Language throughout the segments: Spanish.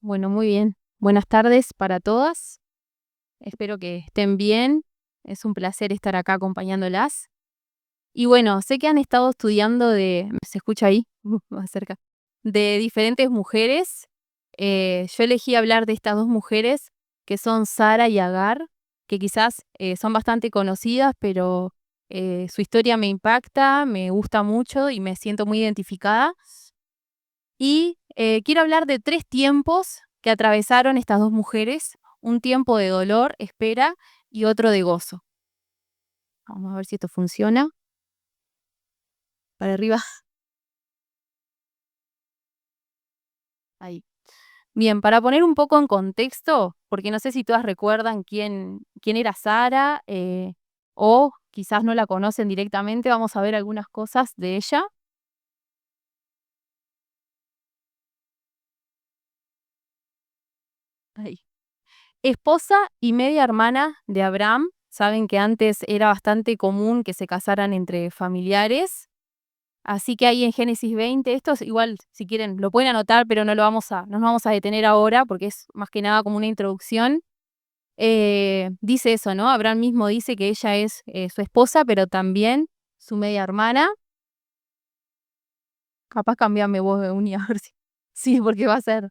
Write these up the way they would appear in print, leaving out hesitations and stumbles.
Bueno, muy bien. Buenas tardes para todas. Espero que estén bien. Es un placer estar acá acompañándolas. Y bueno, sé que han estado estudiando ¿se escucha ahí? Más cerca. De diferentes mujeres. Yo elegí hablar de estas dos mujeres, que son Sara y Agar, que quizás son bastante conocidas, pero su historia me impacta, me gusta mucho y me siento muy identificada. Y quiero hablar de 3 tiempos que atravesaron estas 2 mujeres, un tiempo de dolor, espera y otro de gozo. Vamos a ver si esto funciona. Para arriba, ahí. Bien, para poner un poco en contexto, porque no sé si todas recuerdan quién era Sara, o quizás no la conocen directamente, vamos a ver algunas cosas de ella. Ahí. Esposa y media hermana de Abraham. Saben que antes era bastante común que se casaran entre familiares. Así que ahí en Génesis 20, esto es igual, si quieren, lo pueden anotar, pero no nos vamos a detener ahora porque es más que nada como una introducción. Dice eso, ¿no? Abraham mismo dice que ella es su esposa, pero también su media hermana. Capaz cambiame vos de uni, a ver si. Sí, porque va a ser.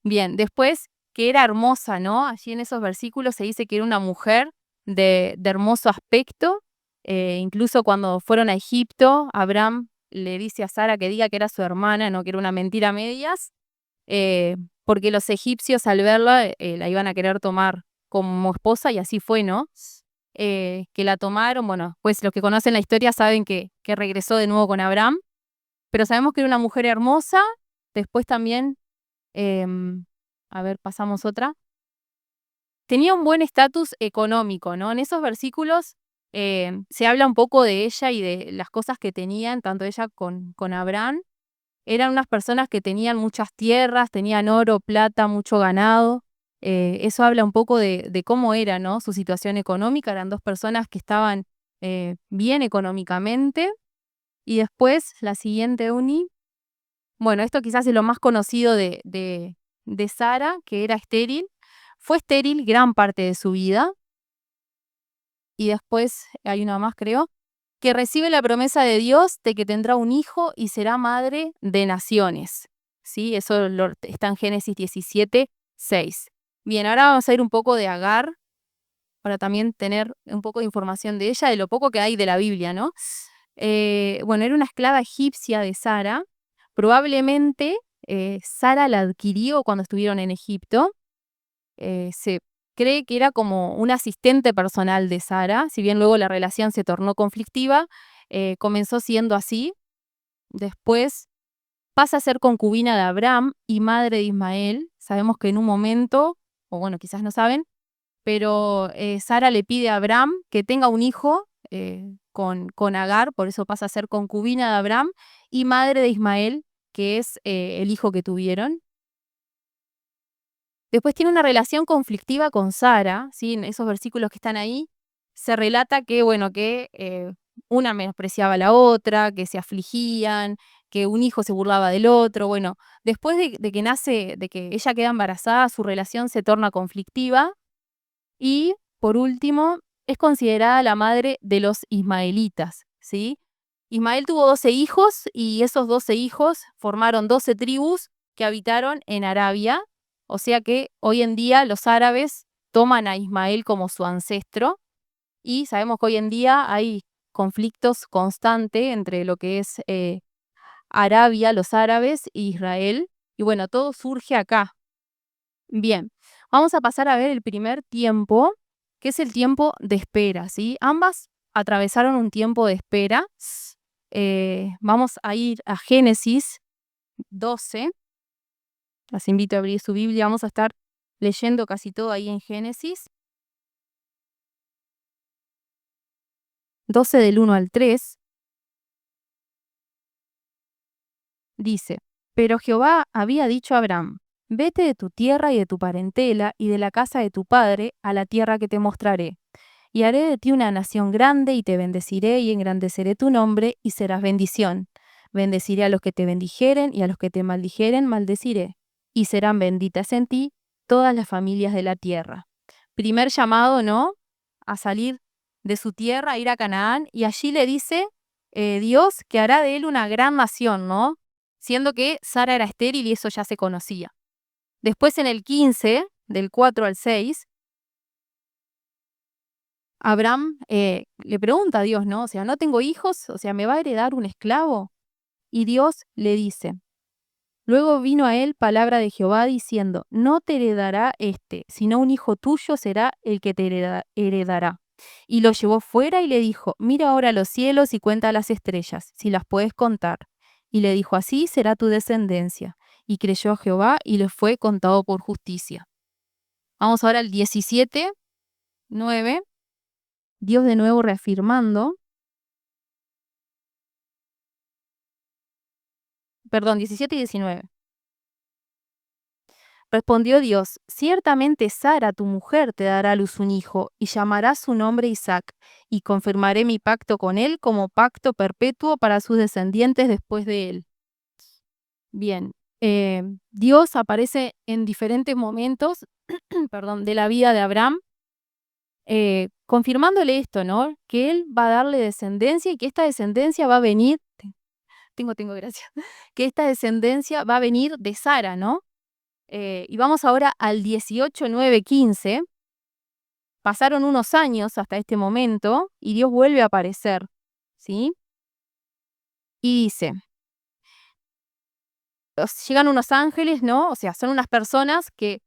Bien, después que era hermosa, ¿no? Allí en esos versículos se dice que era una mujer de hermoso aspecto. Incluso cuando fueron a Egipto, Abraham le dice a Sara que diga que era su hermana, no que era una mentira a medias, eh, porque los egipcios al verla la iban a querer tomar como esposa y así fue, ¿no? Que la tomaron, bueno, pues los que conocen la historia saben que regresó de nuevo con Abraham, pero sabemos que era una mujer hermosa. Después también Em, a ver, pasamos otra. Tenía un buen estatus económico, ¿no? En esos versículos se habla un poco de ella y de las cosas que tenían, tanto ella con Abraham. Eran unas personas que tenían muchas tierras, tenían oro, plata, mucho ganado. Eso habla un poco de cómo era, ¿no? Su situación económica. Eran dos personas que estaban bien económicamente. Y después, la siguiente uni. Bueno, esto quizás es lo más conocido de Sara, que era estéril. Fue estéril gran parte de su vida. Y después hay una más, creo, que recibe la promesa de Dios de que tendrá un hijo y será madre de naciones. ¿Sí? Eso está en Génesis 17:6. Bien, ahora vamos a ir un poco de Agar, para también tener un poco de información de ella, de lo poco que hay de la Biblia, ¿no? Bueno, era una esclava egipcia de Sara. Probablemente Sara la adquirió cuando estuvieron en Egipto. Se cree que era como un asistente personal de Sara, si bien luego la relación se tornó conflictiva, comenzó siendo así. Después pasa a ser concubina de Abraham y madre de Ismael. Sabemos que en un momento, o bueno, quizás no saben, pero Sara le pide a Abraham que tenga un hijo con Agar, por eso pasa a ser concubina de Abraham y madre de Ismael, que es el hijo que tuvieron. Después tiene una relación conflictiva con Sara, ¿sí? En esos versículos que están ahí, se relata que, bueno, que una menospreciaba a la otra, que se afligían, que un hijo se burlaba del otro. Bueno, después de que nace, de que ella queda embarazada, su relación se torna conflictiva. Y, por último, es considerada la madre de los ismaelitas, ¿sí? Ismael tuvo 12 hijos y esos 12 hijos formaron 12 tribus que habitaron en Arabia, o sea que hoy en día los árabes toman a Ismael como su ancestro y sabemos que hoy en día hay conflictos constantes entre lo que es Arabia, los árabes, e Israel, y bueno, todo surge acá. Bien, vamos a pasar a ver el primer tiempo, que es el tiempo de espera, ¿sí? Ambas atravesaron un tiempo de espera. Vamos a ir a Génesis 12. Las invito a abrir su Biblia. Vamos a estar leyendo casi todo ahí en Génesis 12 del 1 al 3. Dice, pero Jehová había dicho a Abraham, vete de tu tierra y de tu parentela y de la casa de tu padre a la tierra que te mostraré. Y haré de ti una nación grande y te bendeciré y engrandeceré tu nombre y serás bendición. Bendeciré a los que te bendijeren y a los que te maldijeren maldeciré. y serán benditas en ti todas las familias de la tierra. Primer llamado, ¿no? A salir de su tierra, a ir a Canaán, y allí le dice Dios que hará de él una gran nación, ¿no? Siendo que Sara era estéril y eso ya se conocía. Después en el 15, del 4 al 6, Abraham le pregunta a Dios, ¿no? O sea, no tengo hijos, o sea, ¿me va a heredar un esclavo? Y Dios le dice, luego vino a él palabra de Jehová diciendo, no te heredará sino un hijo tuyo será el que te heredará. Y lo llevó fuera y le dijo, mira ahora los cielos y cuenta las estrellas, si las puedes contar. Y le dijo, así será tu descendencia. Y creyó a Jehová y le fue contado por justicia. Vamos ahora al 17, 9. Dios de nuevo reafirmando. Perdón, 17 y 19. Respondió Dios, ciertamente Sara, tu mujer, te dará a luz un hijo, y llamarás su nombre Isaac, y confirmaré mi pacto con él como pacto perpetuo para sus descendientes después de él. Bien, Dios aparece en diferentes momentos perdón, de la vida de Abraham, confirmándole esto, ¿no? Que él va a darle descendencia y que esta descendencia va a venir, gracias, que esta descendencia va a venir de Sara, ¿no? Y vamos ahora al 18, 9, 15. Pasaron unos años hasta este momento y Dios vuelve a aparecer, ¿sí? Y dice, llegan unos ángeles, ¿no? O sea, son unas personas que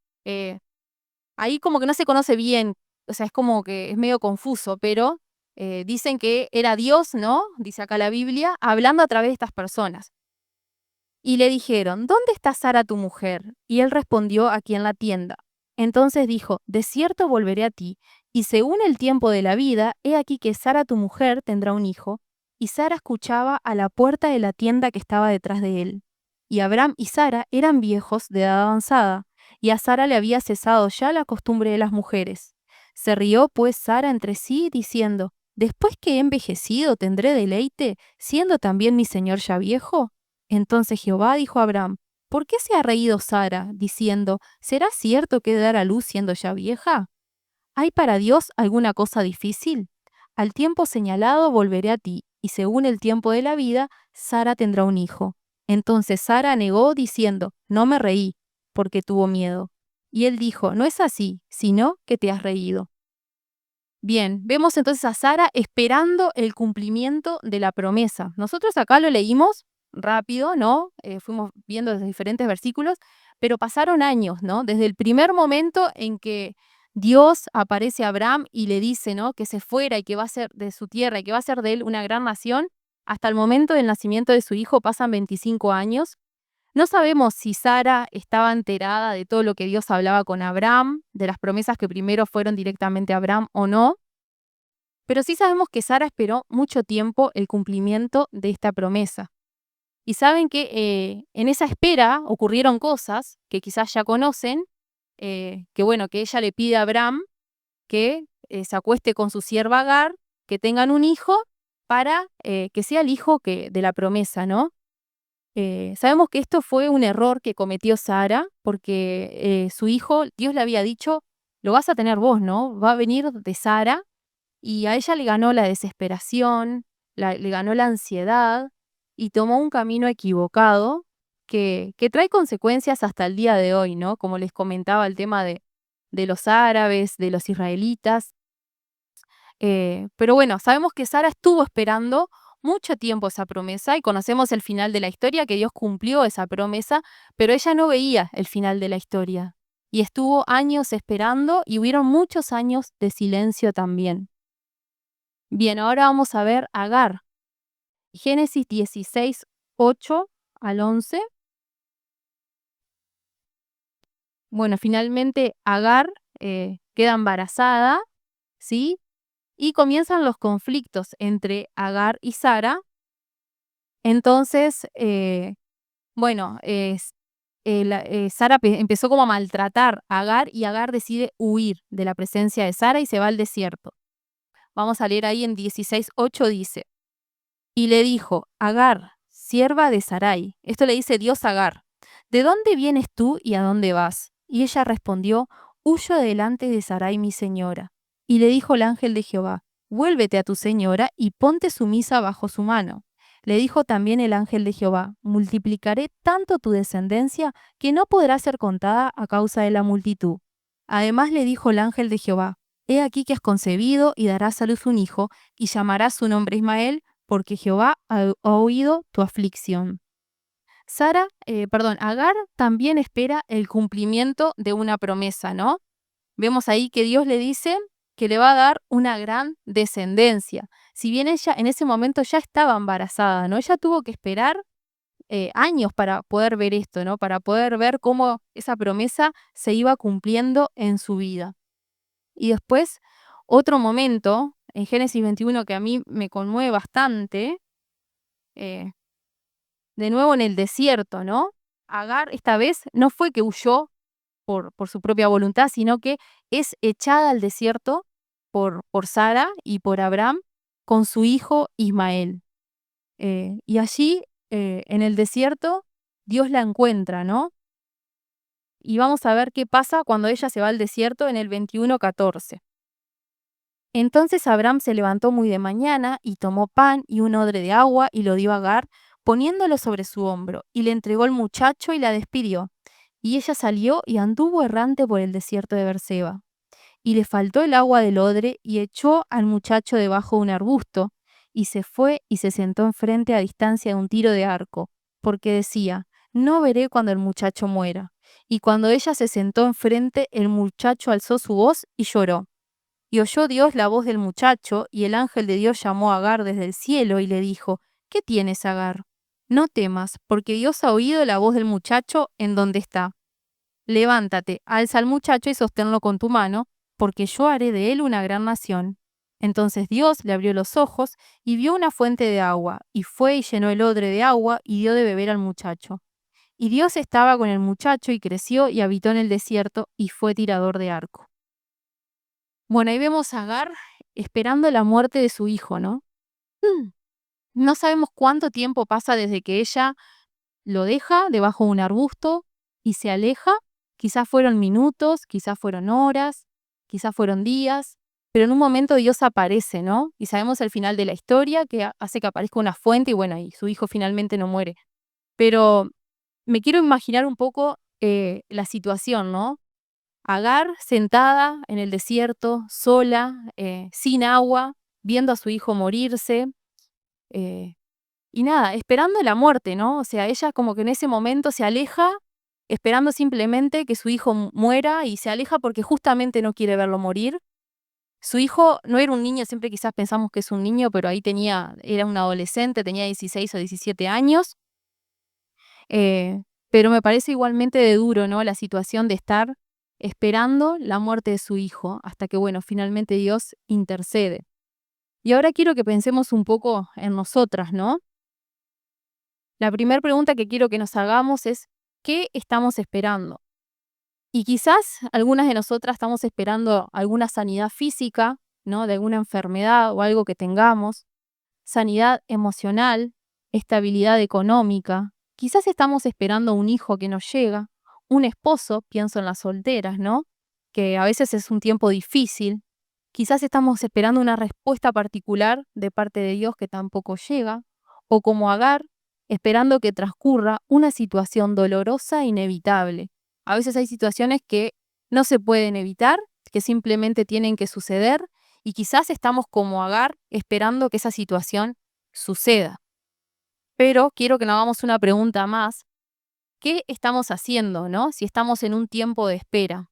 ahí como que no se conoce bien, o sea, es como que es medio confuso, pero dicen que era Dios, ¿no? Dice acá la Biblia, hablando a través de estas personas. Y le dijeron, ¿dónde está Sara tu mujer? Y él respondió, aquí en la tienda. Entonces dijo, de cierto volveré a ti, y según el tiempo de la vida, he aquí que Sara tu mujer tendrá un hijo. Y Sara escuchaba a la puerta de la tienda que estaba detrás de él. Y Abraham y Sara eran viejos de edad avanzada, y a Sara le había cesado ya la costumbre de las mujeres. Se rió pues Sara entre sí, diciendo, ¿después que he envejecido tendré deleite, siendo también mi señor ya viejo? Entonces Jehová dijo a Abraham, ¿por qué se ha reído Sara, diciendo, ¿será cierto que dar a luz siendo ya vieja? ¿Hay para Dios alguna cosa difícil? Al tiempo señalado volveré a ti, y según el tiempo de la vida, Sara tendrá un hijo. Entonces Sara negó, diciendo, no me reí, porque tuvo miedo. Y él dijo, no es así, sino que te has reído. Bien, vemos entonces a Sara esperando el cumplimiento de la promesa. Nosotros acá lo leímos rápido, ¿no? Fuimos viendo desde diferentes versículos, pero pasaron años, ¿no? Desde el primer momento en que Dios aparece a Abraham y le dice, ¿no? Que se fuera y que va a ser de su tierra y que va a ser de él una gran nación, hasta el momento del nacimiento de su hijo pasan 25 años. No sabemos si Sara estaba enterada de todo lo que Dios hablaba con Abraham, de las promesas que primero fueron directamente a Abraham o no, pero sí sabemos que Sara esperó mucho tiempo el cumplimiento de esta promesa. Y saben que en esa espera ocurrieron cosas que quizás ya conocen, que bueno, que ella le pide a Abraham que se acueste con su sierva Agar, que tengan un hijo para que sea el hijo de la promesa, ¿no? Sabemos que esto fue un error que cometió Sara, porque su hijo, Dios le había dicho, lo vas a tener vos, ¿no? Va a venir de Sara, y a ella le ganó la desesperación, le ganó la ansiedad, y tomó un camino equivocado que trae consecuencias hasta el día de hoy, ¿no? Como les comentaba el tema de los árabes, de los israelitas. Pero bueno, sabemos que Sara estuvo esperando mucho tiempo esa promesa y conocemos el final de la historia, que Dios cumplió esa promesa, pero ella no veía el final de la historia. Y estuvo años esperando y hubieron muchos años de silencio también. Bien, ahora vamos a ver Agar. Génesis 16, 8 al 11. Bueno, finalmente Agar queda embarazada, ¿sí? Y comienzan los conflictos entre Agar y Sara. Entonces, bueno, Sara empezó como a maltratar a Agar y Agar decide huir de la presencia de Sara y se va al desierto. Vamos a leer ahí en 16:8 dice, y le dijo, Agar, sierva de Sarai, esto le dice Dios a Agar, ¿de dónde vienes tú y a dónde vas? Y ella respondió, huyo delante de Sarai mi señora. Y le dijo el ángel de Jehová, vuélvete a tu señora y ponte sumisa bajo su mano. Le dijo también el ángel de Jehová, multiplicaré tanto tu descendencia que no podrá ser contada a causa de la multitud. Además le dijo el ángel de Jehová, he aquí que has concebido y darás a luz un hijo, y llamarás su nombre Ismael, porque Jehová ha oído tu aflicción. Agar también espera el cumplimiento de una promesa, ¿no? Vemos ahí que Dios le dice que le va a dar una gran descendencia. Si bien ella en ese momento ya estaba embarazada, ¿no? Ella tuvo que esperar años para poder ver esto, ¿no? Para poder ver cómo esa promesa se iba cumpliendo en su vida. Y después, otro momento, en Génesis 21, que a mí me conmueve bastante, eh, de nuevo en el desierto, ¿no? Agar esta vez no fue que huyó por su propia voluntad, sino que es echada al desierto por Sara y por Abraham con su hijo Ismael. Y allí, en el desierto, Dios la encuentra, ¿no? Y vamos a ver qué pasa cuando ella se va al desierto en el 21:14. Entonces Abraham se levantó muy de mañana y tomó pan y un odre de agua y lo dio a Agar, poniéndolo sobre su hombro, y le entregó el muchacho y la despidió. Y ella salió y anduvo errante por el desierto de Berseba. Y le faltó el agua del odre y echó al muchacho debajo de un arbusto, y se fue y se sentó enfrente a distancia de un tiro de arco, porque decía, no veré cuando el muchacho muera. Y cuando ella se sentó enfrente, el muchacho alzó su voz y lloró. Y oyó Dios la voz del muchacho, y el ángel de Dios llamó a Agar desde el cielo y le dijo, ¿qué tienes, Agar? No temas, porque Dios ha oído la voz del muchacho en donde está. Levántate, alza al muchacho y sosténlo con tu mano, porque yo haré de él una gran nación. Entonces Dios le abrió los ojos y vio una fuente de agua, y fue y llenó el odre de agua y dio de beber al muchacho. Y Dios estaba con el muchacho y creció y habitó en el desierto y fue tirador de arco. Bueno, ahí vemos a Agar esperando la muerte de su hijo, ¿no? No sabemos cuánto tiempo pasa desde que ella lo deja debajo de un arbusto y se aleja. Quizás fueron minutos, quizás fueron horas, quizás fueron días, pero en un momento Dios aparece, ¿no? Y sabemos el final de la historia, que hace que aparezca una fuente y bueno, y su hijo finalmente no muere. Pero me quiero imaginar un poco la situación, ¿no? Agar sentada en el desierto, sola, sin agua, viendo a su hijo morirse, eh, y nada, esperando la muerte, ¿no? O sea, ella como que en ese momento se aleja, esperando simplemente que su hijo muera y se aleja porque justamente no quiere verlo morir. Su hijo no era un niño, siempre quizás pensamos que es un niño, pero ahí era un adolescente, tenía 16 o 17 años. Pero me parece igualmente de duro, ¿no? La situación de estar esperando la muerte de su hijo hasta que, bueno, finalmente Dios intercede. Y ahora quiero que pensemos un poco en nosotras, ¿no? La primera pregunta que quiero que nos hagamos es, ¿qué estamos esperando? Y quizás algunas de nosotras estamos esperando alguna sanidad física, ¿no? De alguna enfermedad o algo que tengamos, sanidad emocional, estabilidad económica. Quizás estamos esperando un hijo que nos llega, un esposo, pienso en las solteras, ¿no? Que a veces es un tiempo difícil. Quizás estamos esperando una respuesta particular de parte de Dios que tampoco llega, o como Agar, esperando que transcurra una situación dolorosa e inevitable. A veces hay situaciones que no se pueden evitar, que simplemente tienen que suceder, y quizás estamos como Agar esperando que esa situación suceda. Pero quiero que nos hagamos una pregunta más. ¿Qué estamos haciendo, no? Si estamos en un tiempo de espera.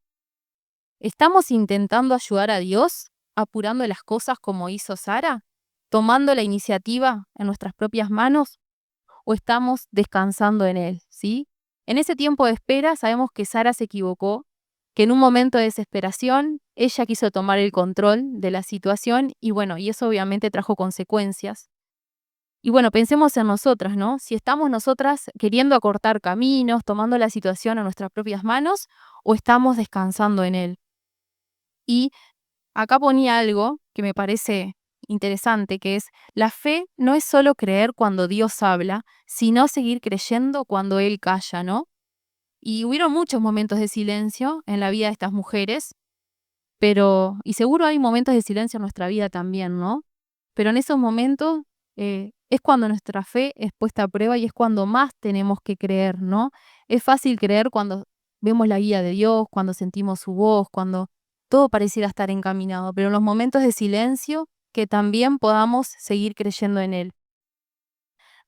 ¿Estamos intentando ayudar a Dios, apurando las cosas como hizo Sara? ¿Tomando la iniciativa en nuestras propias manos? ¿O estamos descansando en Él, sí? En ese tiempo de espera sabemos que Sara se equivocó, que en un momento de desesperación ella quiso tomar el control de la situación y bueno, y eso obviamente trajo consecuencias. Y bueno, pensemos en nosotras, ¿no? Si estamos nosotras queriendo acortar caminos, tomando la situación a nuestras propias manos, o estamos descansando en Él. Y acá ponía algo que me parece interesante, que es, la fe no es solo creer cuando Dios habla, sino seguir creyendo cuando Él calla, ¿no? Y hubieron muchos momentos de silencio en la vida de estas mujeres, y seguro hay momentos de silencio en nuestra vida también, ¿no? Pero en esos momentos es cuando nuestra fe es puesta a prueba y es cuando más tenemos que creer, ¿no? Es fácil creer cuando vemos la guía de Dios, cuando sentimos su voz, cuando todo pareciera estar encaminado, pero en los momentos de silencio que también podamos seguir creyendo en Él.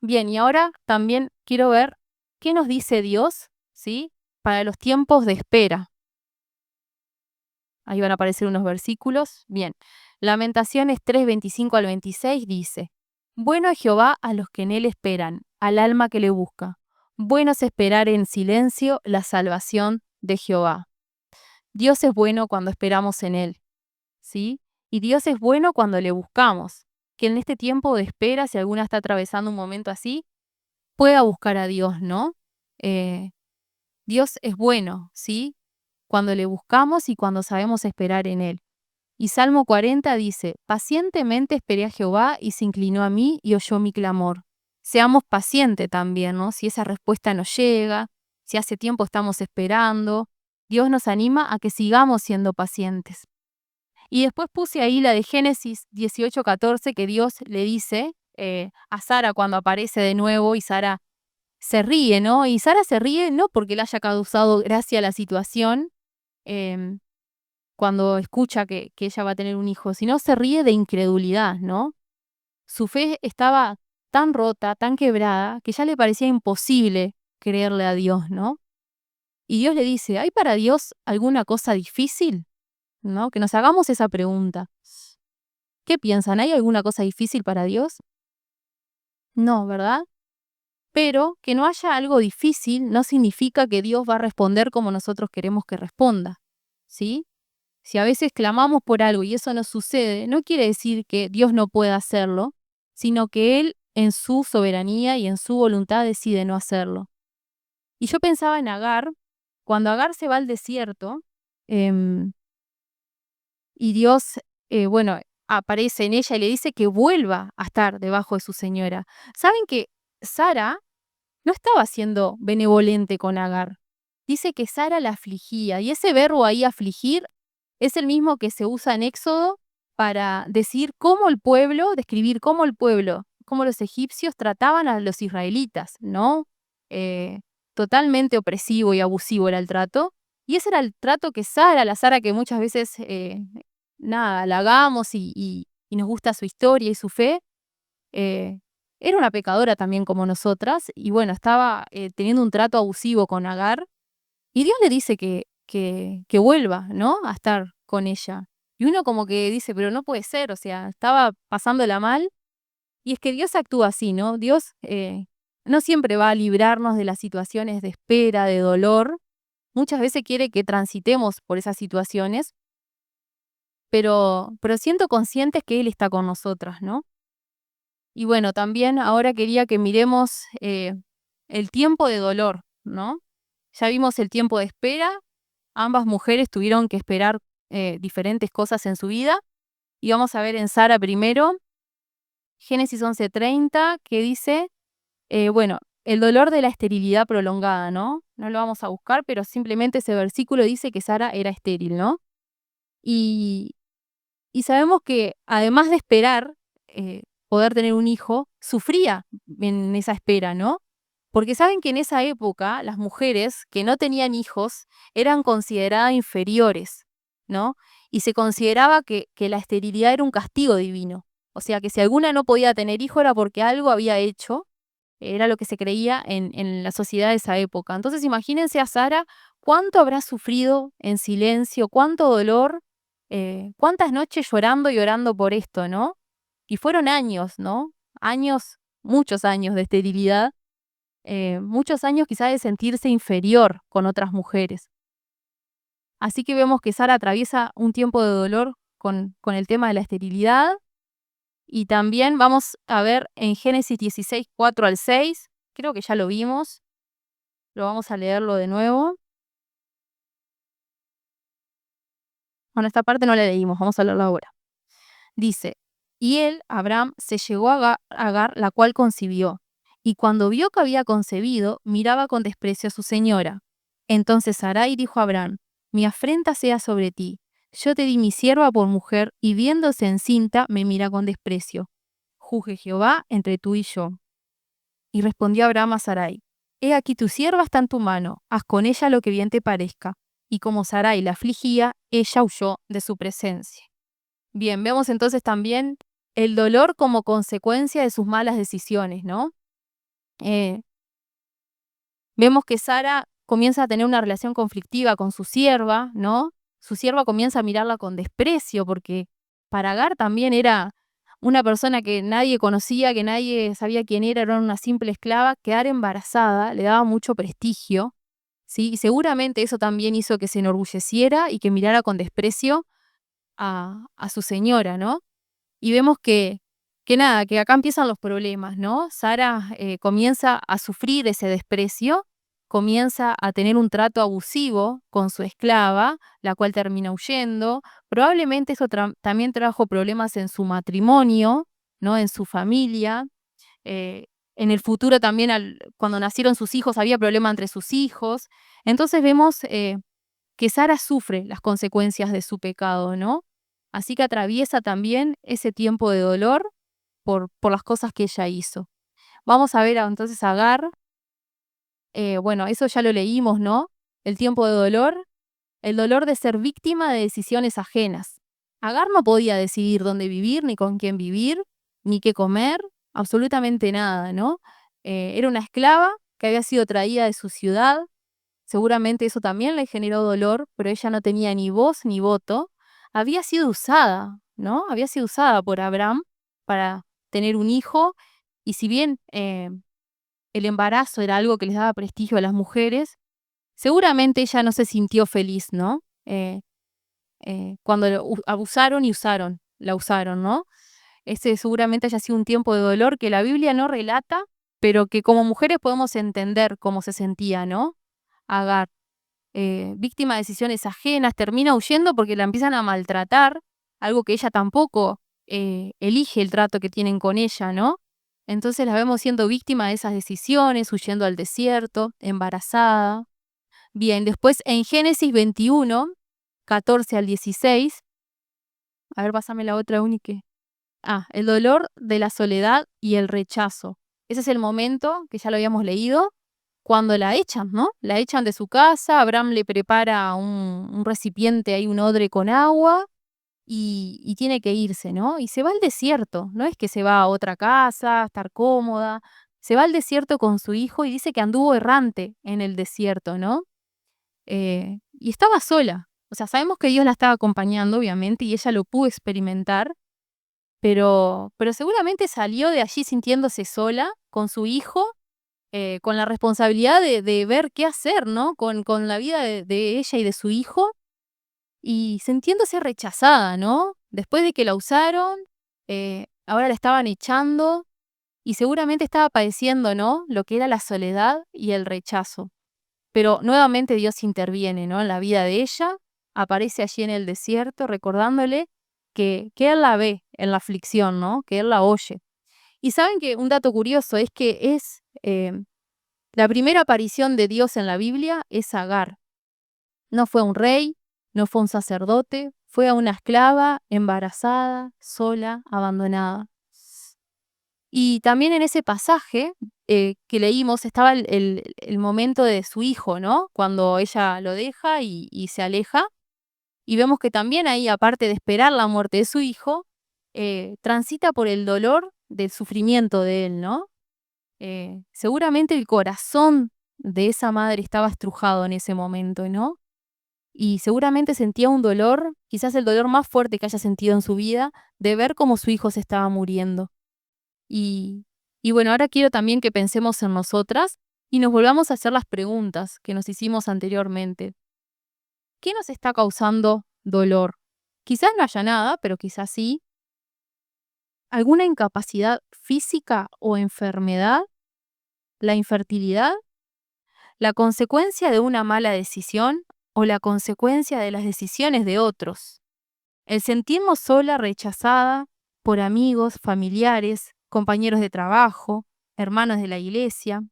Bien, y ahora también quiero ver qué nos dice Dios, ¿sí? Para los tiempos de espera. Ahí van a aparecer unos versículos. Bien, Lamentaciones 3, 25 al 26 dice, Bueno es Jehová a los que en él esperan, al alma que le busca. Bueno es esperar en silencio la salvación de Jehová. Dios es bueno cuando esperamos en él, ¿sí? Y Dios es bueno cuando le buscamos. Que en este tiempo de espera, si alguna está atravesando un momento así, pueda buscar a Dios, ¿no? Eh, Dios es bueno, ¿sí? Cuando le buscamos y cuando sabemos esperar en él. Y Salmo 40 dice, pacientemente esperé a Jehová y se inclinó a mí y oyó mi clamor. Seamos pacientes también, ¿no? Si esa respuesta no llega, si hace tiempo estamos esperando, Dios nos anima a que sigamos siendo pacientes. Y después puse ahí la de Génesis 18:14 que Dios le dice a Sara cuando aparece de nuevo y Sara se ríe, ¿no? Y Sara se ríe no porque le haya causado gracia a la situación, em, cuando escucha que ella va a tener un hijo, sino se ríe de incredulidad, ¿no? Su fe estaba tan rota, tan quebrada, que ya le parecía imposible creerle a Dios, ¿no? Y Dios le dice, ¿hay para Dios alguna cosa difícil? ¿No? Que nos hagamos esa pregunta. ¿Qué piensan? ¿Hay alguna cosa difícil para Dios? No, ¿verdad? Pero que no haya algo difícil no significa que Dios va a responder como nosotros queremos que responda, ¿sí? Si a veces clamamos por algo y eso no sucede, no quiere decir que Dios no pueda hacerlo, sino que Él en su soberanía y en su voluntad decide no hacerlo. Y yo pensaba en Agar, cuando Agar se va al desierto, em, y Dios, bueno, aparece en ella y le dice que vuelva a estar debajo de su señora. ¿Saben que Sara no estaba siendo benevolente con Agar? Dice que Sara la afligía, y ese verbo ahí afligir es el mismo que se usa en Éxodo para decir cómo el pueblo, describir cómo el pueblo, cómo los egipcios trataban a los israelitas, ¿no? Totalmente opresivo y abusivo era el trato. Y ese era el trato que Sara, la Sara que muchas veces, nada, halagamos y nos gusta su historia y su fe, eh, era una pecadora también como nosotras. Y bueno, estaba teniendo un trato abusivo con Agar. Y Dios le dice que vuelva, ¿no? A estar con ella. Y uno como que dice, pero no puede ser, o sea, estaba pasándola mal. Y es que Dios actúa así, ¿no? Dios no siempre va a librarnos de las situaciones de espera, de dolor. Muchas veces quiere que transitemos por esas situaciones, pero siento conscientes que Él está con nosotras, ¿no? Y bueno, también ahora quería que miremos el tiempo de dolor, ¿no? Ya vimos el tiempo de espera. Ambas mujeres tuvieron que esperar diferentes cosas en su vida. Y vamos a ver en Sara primero, Génesis 11:30, que dice, bueno, el dolor de la esterilidad prolongada, ¿no? No lo vamos a buscar, pero simplemente ese versículo dice que Sara era estéril, ¿no? Y, y sabemos que además de esperar poder tener un hijo, sufría en esa espera, ¿no? Porque saben que en esa época las mujeres que no tenían hijos eran consideradas inferiores, ¿no? Y se consideraba que la esterilidad era un castigo divino. O sea, que si alguna no podía tener hijo era porque algo había hecho, era lo que se creía en la sociedad de esa época. Entonces imagínense a Sara, cuánto habrá sufrido en silencio, cuánto dolor, cuántas noches llorando y orando por esto, ¿no? Y fueron años, ¿no? Años, muchos años de esterilidad, muchos años quizás de sentirse inferior con otras mujeres. Así que vemos que Sara atraviesa un tiempo de dolor con el tema de la esterilidad. Y también vamos a ver en Génesis 16, 4 al 6, creo que ya lo vimos, lo vamos a leerlo de nuevo. Bueno, esta parte no la leímos, vamos a leerla ahora. Dice, y él, Abraham, se llegó a Agar, la cual concibió, y cuando vio que había concebido, miraba con desprecio a su señora. Entonces Sarai dijo a Abraham: Mi afrenta sea sobre ti. Yo te di mi sierva por mujer, y viéndose encinta me mira con desprecio. Juzgue Jehová entre tú y yo. Y respondió Abraham a Sarai: He aquí tu sierva está en tu mano, haz con ella lo que bien te parezca. Y como Sarai la afligía, ella huyó de su presencia. Bien, vemos entonces también el dolor como consecuencia de sus malas decisiones, ¿no? Eh, Vemos que Sara comienza a tener una relación conflictiva con su sierva, ¿no? Su sierva comienza a mirarla con desprecio porque para Agar también era una persona que nadie conocía, que nadie sabía quién era una simple esclava. Quedar embarazada le daba mucho prestigio, ¿sí? Y seguramente eso también hizo que se enorgulleciera y que mirara con desprecio a su señora, ¿no? Y vemos que nada, que acá empiezan los problemas, ¿no? Sara comienza a sufrir ese desprecio, comienza a tener un trato abusivo con su esclava, la cual termina huyendo. Probablemente eso también trajo problemas en su matrimonio, ¿no? En su familia. Eh, en el futuro también, cuando nacieron sus hijos, había problemas entre sus hijos. Entonces vemos que Sara sufre las consecuencias de su pecado, ¿no? Así que atraviesa también ese tiempo de dolor por las cosas que ella hizo. Vamos a ver entonces a Agar. Bueno, eso ya lo leímos, ¿no? El tiempo de dolor, el dolor de ser víctima de decisiones ajenas. Agar no podía decidir dónde vivir, ni con quién vivir, ni qué comer, absolutamente nada, ¿no? Era una esclava que había sido traída de su ciudad. Seguramente eso también le generó dolor, pero ella no tenía ni voz ni voto. Había sido usada, ¿no? Había sido usada por Abraham para tener un hijo, y si bien el embarazo era algo que les daba prestigio a las mujeres, seguramente ella no se sintió feliz, ¿no? Cuando abusaron y la usaron, ¿no? Ese seguramente haya sido un tiempo de dolor que la Biblia no relata, pero que como mujeres podemos entender cómo se sentía, ¿no? Agar. Víctima de decisiones ajenas, termina huyendo porque la empiezan a maltratar, algo que ella tampoco elige el trato que tienen con ella, ¿no? Entonces la vemos siendo víctima de esas decisiones, huyendo al desierto, embarazada. Bien, después en Génesis 21, 14 al 16, a ver, pásame la otra única. El dolor de la soledad y el rechazo. Ese es el momento que ya lo habíamos leído, cuando la echan, ¿no? La echan de su casa. Abraham le prepara un recipiente ahí, un odre con agua, y tiene que irse, ¿no? Y se va al desierto, no es que se va a otra casa a estar cómoda, se va al desierto con su hijo y dice que anduvo errante en el desierto, ¿no? Y estaba sola, o sea, sabemos que Dios la estaba acompañando, obviamente, y ella lo pudo experimentar, pero seguramente salió de allí sintiéndose sola con su hijo, con la responsabilidad de ver qué hacer, ¿no? Con la vida de ella y de su hijo, y sintiéndose rechazada, ¿no? Después de que la usaron, ahora la estaban echando, y seguramente estaba padeciendo, ¿no? Lo que era la soledad y el rechazo. Pero nuevamente Dios interviene, ¿no? En la vida de ella, aparece allí en el desierto, recordándole que Él la ve en la aflicción, ¿no? Que Él la oye. Y saben que un dato curioso es que es la primera aparición de Dios en la Biblia es Agar. No fue un rey, no fue un sacerdote, fue a una esclava embarazada, sola, abandonada. Y también en ese pasaje que leímos estaba el momento de su hijo, ¿no? Cuando ella lo deja y se aleja. Y vemos que también ahí, aparte de esperar la muerte de su hijo, transita por el dolor del sufrimiento de él, ¿no? Seguramente el corazón de esa madre estaba estrujado en ese momento, ¿no? Y seguramente sentía un dolor, quizás el dolor más fuerte que haya sentido en su vida, de ver cómo su hijo se estaba muriendo. Y, y bueno, ahora quiero también que pensemos en nosotras y nos volvamos a hacer las preguntas que nos hicimos anteriormente. ¿Qué nos está causando dolor? Quizás no haya nada, pero quizás sí. ¿Alguna incapacidad física o enfermedad? ¿La infertilidad? ¿La consecuencia de una mala decisión o la consecuencia de las decisiones de otros? ¿El sentirnos sola, rechazada por amigos, familiares, compañeros de trabajo, hermanos de la iglesia?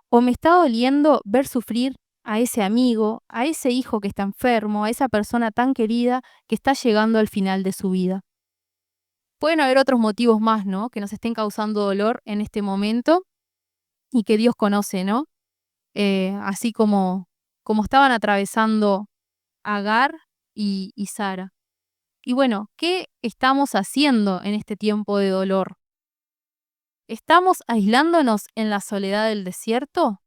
¿O me está doliendo ver sufrir a ese amigo, a ese hijo que está enfermo, a esa persona tan querida que está llegando al final de su vida. Pueden haber otros motivos más, ¿no? Que nos estén causando dolor en este momento y que Dios conoce, ¿no? Así como estaban atravesando Agar y Sara. Y bueno, ¿qué estamos haciendo en este tiempo de dolor? ¿Estamos aislándonos en la soledad del desierto?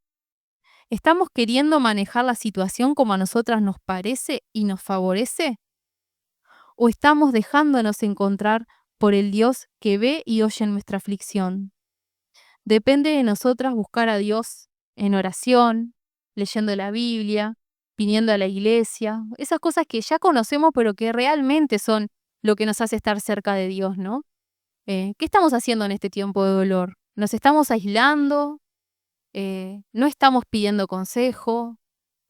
¿Estamos queriendo manejar la situación como a nosotras nos parece y nos favorece? ¿O estamos dejándonos encontrar por el Dios que ve y oye nuestra aflicción? Depende de nosotras buscar a Dios en oración, leyendo la Biblia, viniendo a la iglesia, esas cosas que ya conocemos pero que realmente son lo que nos hace estar cerca de Dios, ¿no? ¿Qué estamos haciendo en este tiempo de dolor? ¿Nos estamos aislando? ¿No estamos pidiendo consejo?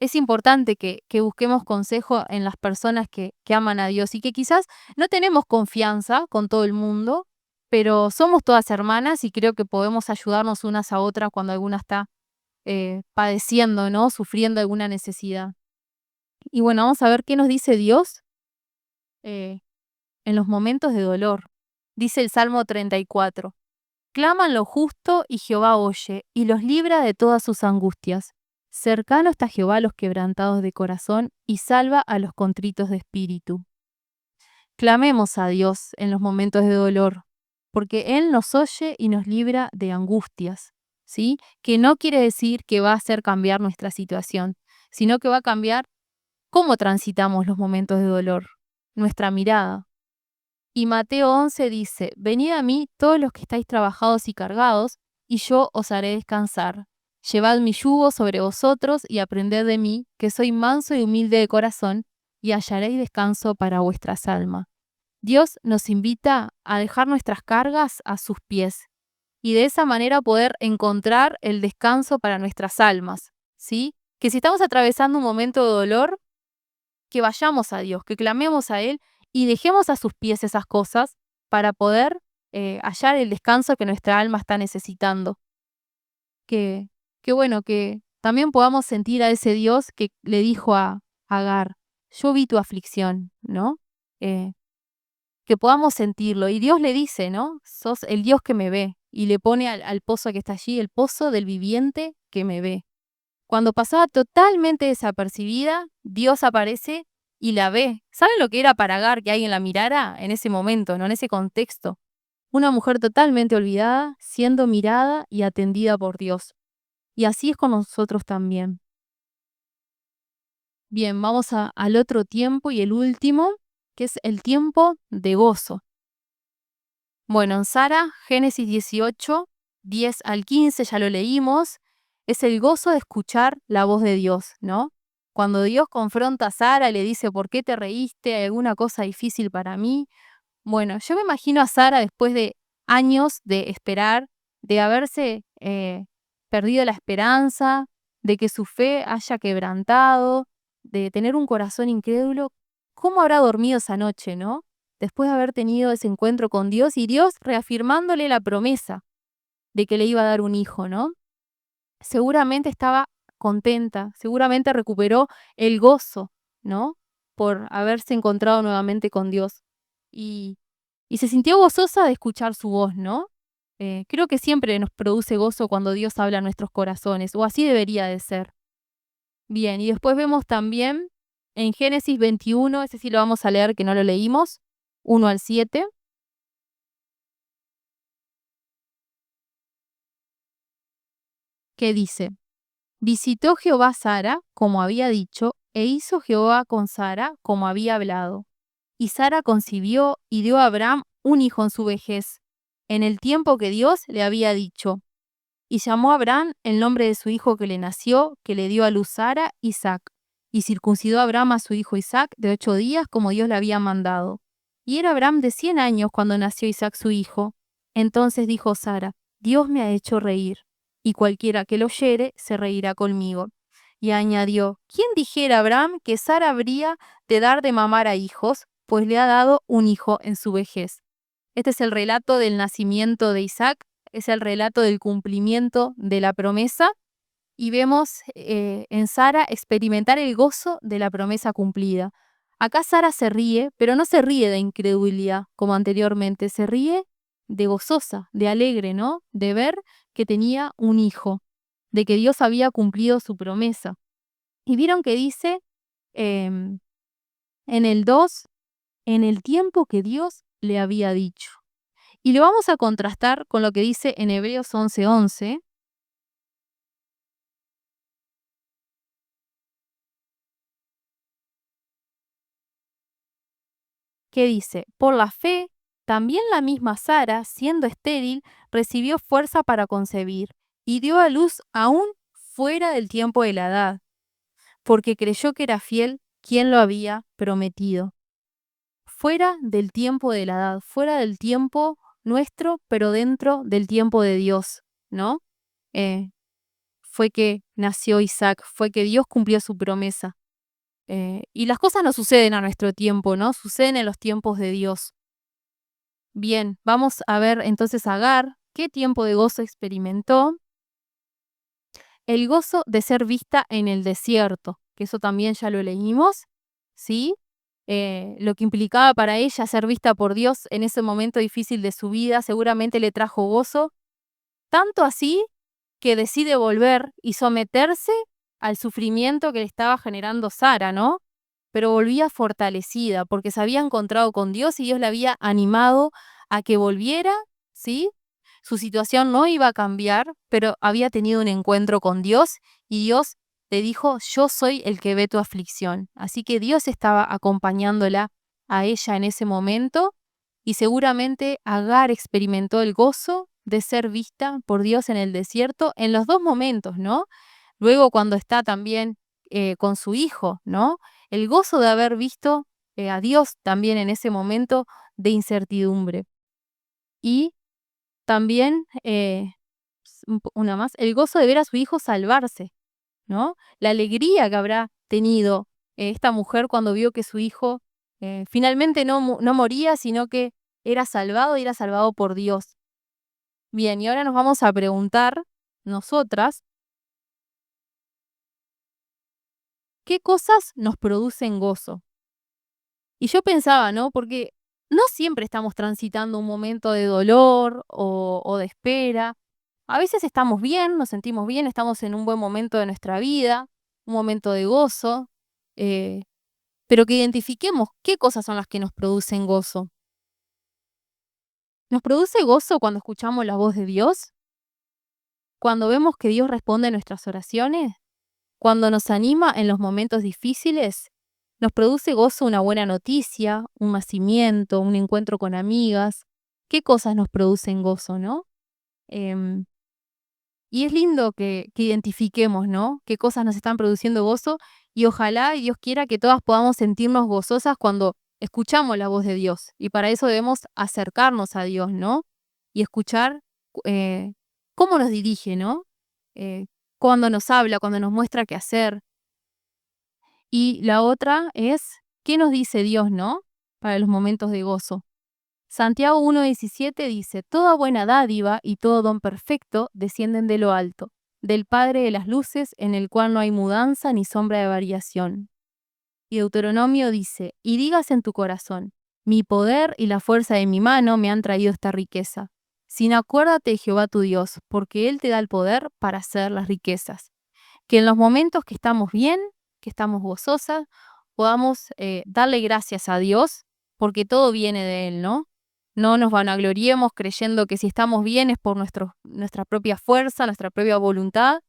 Es importante que busquemos consejo en las personas que aman a Dios y que quizás no tenemos confianza con todo el mundo, pero somos todas hermanas y creo que podemos ayudarnos unas a otras cuando alguna está padeciendo, ¿no? Sufriendo alguna necesidad. Y bueno, vamos a ver qué nos dice Dios eh, en los momentos de dolor. Dice el Salmo 34. Claman lo justo y Jehová oye y los libra de todas sus angustias. Cercano está Jehová a los quebrantados de corazón y salva a los contritos de espíritu. Clamemos a Dios en los momentos de dolor, porque Él nos oye y nos libra de angustias, ¿sí? Que no quiere decir que va a hacer cambiar nuestra situación, sino que va a cambiar cómo transitamos los momentos de dolor, nuestra mirada. Y Mateo 11 dice, venid a mí todos los que estáis trabajados y cargados, y yo os haré descansar. Llevad mi yugo sobre vosotros y aprended de mí, que soy manso y humilde de corazón, y hallaréis descanso para vuestras almas. Dios nos invita a dejar nuestras cargas a sus pies y de esa manera poder encontrar el descanso para nuestras almas, ¿sí? Que si estamos atravesando un momento de dolor, que vayamos a Dios, que clamemos a Él y dejemos a sus pies esas cosas para poder hallar el descanso que nuestra alma está necesitando. Que, que bueno, que también podamos sentir a ese Dios que le dijo a Agar, yo vi tu aflicción, ¿no? Eh, que podamos sentirlo. Y Dios le dice, ¿no? Sos el Dios que me ve. Y le pone al pozo que está allí, el pozo del viviente que me ve. Cuando pasaba totalmente desapercibida, Dios aparece y la ve. ¿Saben lo que era para Agar que alguien la mirara en ese momento, ¿no? En ese contexto? Una mujer totalmente olvidada, siendo mirada y atendida por Dios. Y así es con nosotros también. Bien, vamos al otro tiempo y el último, que es el tiempo de gozo. Bueno, en Sara, Génesis 18, 10 al 15, ya lo leímos, es el gozo de escuchar la voz de Dios, ¿no? Cuando Dios confronta a Sara y le dice, ¿por qué te reíste? ¿Hay alguna cosa difícil para mí? Bueno, yo me imagino a Sara después de años de esperar, de haberse perdido la esperanza, de que su fe haya quebrantado, de tener un corazón incrédulo. ¿Cómo habrá dormido esa noche, no? Después de haber tenido ese encuentro con Dios y Dios reafirmándole la promesa de que le iba a dar un hijo, ¿no? Seguramente estaba contenta, seguramente recuperó el gozo, ¿no? Por haberse encontrado nuevamente con Dios. Y, y se sintió gozosa de escuchar su voz, ¿no? Creo que siempre nos produce gozo cuando Dios habla a nuestros corazones, o así debería de ser. Bien, y después vemos también en Génesis 21, ese sí lo vamos a leer que no lo leímos, 1 al 7, que dice, visitó Jehová a Sara, como había dicho, e hizo Jehová con Sara, como había hablado. Y Sara concibió y dio a Abraham un hijo en su vejez, en el tiempo que Dios le había dicho. Y llamó a Abraham el nombre de su hijo que le nació, que le dio a luz Sara, Isaac. Y circuncidó a Abraham a su hijo Isaac de 8 días, como Dios le había mandado. Y era Abraham de 100 años cuando nació Isaac su hijo. Entonces dijo Sara, Dios me ha hecho reír, y cualquiera que lo oyere se reirá conmigo. Y añadió, ¿quién dijera a Abraham que Sara habría de dar de mamar a hijos? Pues le ha dado un hijo en su vejez. Este es el relato del nacimiento de Isaac, es el relato del cumplimiento de la promesa y vemos en Sara experimentar el gozo de la promesa cumplida. Acá Sara se ríe, pero no se ríe de incredulidad como anteriormente, se ríe de gozosa, de alegre, ¿no? De ver que tenía un hijo, de que Dios había cumplido su promesa. Y vieron que dice em, en el 2, en el tiempo que Dios le había dicho. Y lo vamos a contrastar con lo que dice en Hebreos 11:11, que dice, por la fe, también la misma Sara, siendo estéril, recibió fuerza para concebir y dio a luz aún fuera del tiempo de la edad, porque creyó que era fiel quien lo había prometido. Fuera del tiempo de la edad, fuera del tiempo nuestro, pero dentro del tiempo de Dios, ¿no? Eh, fue que nació Isaac, fue que Dios cumplió su promesa. Y las cosas no suceden a nuestro tiempo, ¿no? Suceden en los tiempos de Dios. Bien, vamos a ver entonces a Agar qué tiempo de gozo experimentó. El gozo de ser vista en el desierto, que eso también ya lo leímos, ¿sí? Lo que implicaba para ella ser vista por Dios en ese momento difícil de su vida, seguramente le trajo gozo, tanto así que decide volver y someterse al sufrimiento que le estaba generando Sara, ¿no? Pero volvía fortalecida porque se había encontrado con Dios y Dios la había animado a que volviera, ¿sí? Su situación no iba a cambiar, pero había tenido un encuentro con Dios y Dios le dijo, yo soy el que ve tu aflicción. Así que Dios estaba acompañándola a ella en ese momento y seguramente Agar experimentó el gozo de ser vista por Dios en el desierto en los dos momentos, ¿no? Luego cuando está también con su hijo, ¿no? El gozo de haber visto a Dios también en ese momento de incertidumbre. Y también, una más, el gozo de ver a su hijo salvarse, ¿no? La alegría que habrá tenido esta mujer cuando vio que su hijo finalmente no moría, sino que era salvado y era salvado por Dios. Bien, y ahora nos vamos a preguntar nosotras, ¿qué cosas nos producen gozo? Y yo pensaba, ¿no? Porque no siempre estamos transitando un momento de dolor o de espera. A veces estamos bien, nos sentimos bien, estamos en un buen momento de nuestra vida, un momento de gozo, eh, pero que identifiquemos qué cosas son las que nos producen gozo. ¿Nos produce gozo cuando escuchamos la voz de Dios? ¿Cuando vemos que Dios responde a nuestras oraciones? ¿Cuando nos anima en los momentos difíciles? ¿Nos produce gozo una buena noticia, un nacimiento, un encuentro con amigas? ¿Qué cosas nos producen gozo, no? Em, y es lindo que identifiquemos, ¿no? Qué cosas nos están produciendo gozo y ojalá y Dios quiera que todas podamos sentirnos gozosas cuando escuchamos la voz de Dios. Y para eso debemos acercarnos a Dios, ¿no? Y escuchar eh, cómo nos dirige, ¿no? Eh, cuando nos habla, cuando nos muestra qué hacer. Y la otra es, ¿qué nos dice Dios, no? Para los momentos de gozo. Santiago 1:17 dice, toda buena dádiva y todo don perfecto descienden de lo alto, del Padre de las luces, en el cual no hay mudanza ni sombra de variación. Y Deuteronomio dice, y digas en tu corazón, mi poder y la fuerza de mi mano me han traído esta riqueza. Sin acuérdate de Jehová tu Dios, porque Él te da el poder para hacer las riquezas. Que en los momentos que estamos bien, que estamos gozosas, podamos darle gracias a Dios, porque todo viene de Él, ¿no? No nos vanagloriemos creyendo que si estamos bien es por nuestra propia fuerza, nuestra propia voluntad,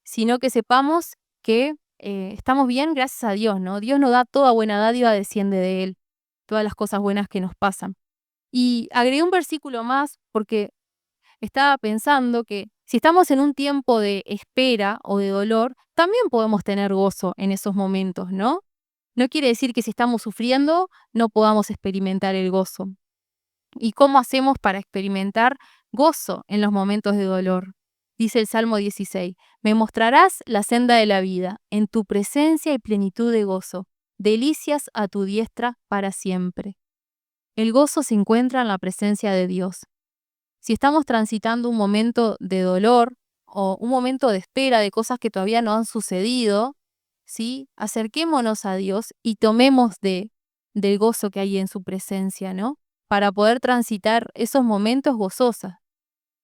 sino que sepamos que estamos bien gracias a Dios, ¿no? Dios nos da toda buena dádiva, desciende de Él, todas las cosas buenas que nos pasan. Y agregué un versículo más porque estaba pensando que si estamos en un tiempo de espera o de dolor, también podemos tener gozo en esos momentos, ¿no? No quiere decir que si estamos sufriendo no podamos experimentar el gozo. ¿Y cómo hacemos para experimentar gozo en los momentos de dolor? Dice el Salmo 16, me mostrarás la senda de la vida, en tu presencia y plenitud de gozo, delicias a tu diestra para siempre. El gozo se encuentra en la presencia de Dios. Si estamos transitando un momento de dolor, o un momento de espera de cosas que todavía no han sucedido, ¿sí? Acerquémonos a Dios y tomemos del gozo que hay en su presencia, ¿no? Para poder transitar esos momentos gozosos.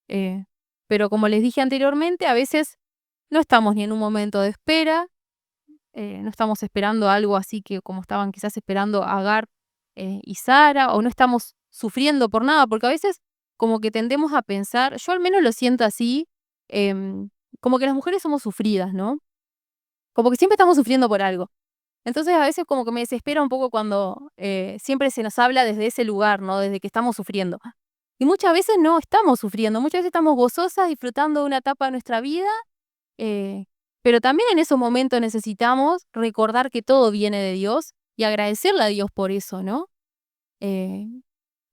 Eh, pero como les dije anteriormente, a veces no estamos ni en un momento de espera, no estamos esperando algo así que como estaban quizás esperando Agar y Sara, o no estamos sufriendo por nada, porque a veces como que tendemos a pensar, yo al menos lo siento así, em, como que las mujeres somos sufridas, ¿no? Como que siempre estamos sufriendo por algo. Entonces a veces como que me desespera un poco cuando siempre se nos habla desde ese lugar, ¿no? Desde que estamos sufriendo. Y muchas veces no estamos sufriendo, muchas veces estamos gozosas, disfrutando de una etapa de nuestra vida, eh, pero también en esos momentos necesitamos recordar que todo viene de Dios y agradecerle a Dios por eso, ¿no? Eh,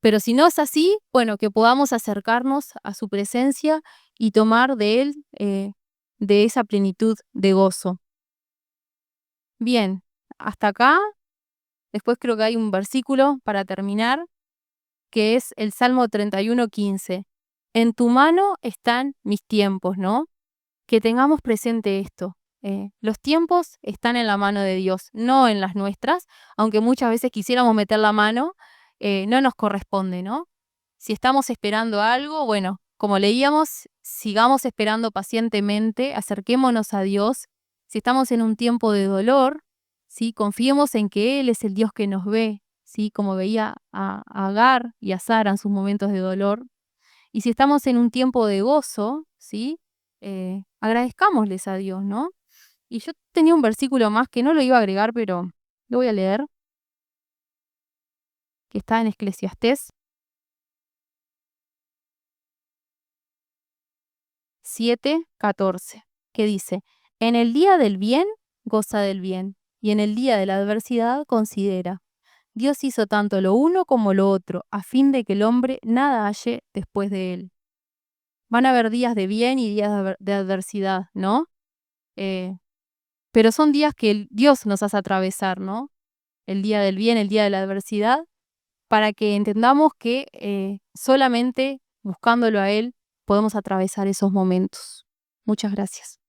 pero si no es así, bueno, que podamos acercarnos a su presencia y tomar de Él, de esa plenitud de gozo. Bien, hasta acá. Después creo que hay un versículo para terminar, que es el Salmo 31:15. En tu mano están mis tiempos, ¿no? Que tengamos presente esto. Los tiempos están en la mano de Dios, no en las nuestras, aunque muchas veces quisiéramos meter la mano, no nos corresponde, ¿no? Si estamos esperando algo, bueno, como leíamos, sigamos esperando pacientemente, acerquémonos a Dios. Si estamos en un tiempo de dolor, ¿sí? Confiemos en que Él es el Dios que nos ve, ¿sí? Como veía a Agar y a Sara en sus momentos de dolor. Y si estamos en un tiempo de gozo, ¿sí? Agradezcámosles a Dios, ¿no? Y yo tenía un versículo más que no lo iba a agregar, pero lo voy a leer, que está en Eclesiastés 7:14, que dice, en el día del bien, goza del bien, y en el día de la adversidad, considera. Dios hizo tanto lo uno como lo otro, a fin de que el hombre nada halle después de él. Van a haber días de bien y días de adversidad, ¿no? Eh, pero son días que Dios nos hace atravesar, ¿no? El día del bien, el día de la adversidad, para que entendamos que solamente buscándolo a Él podemos atravesar esos momentos. Muchas gracias.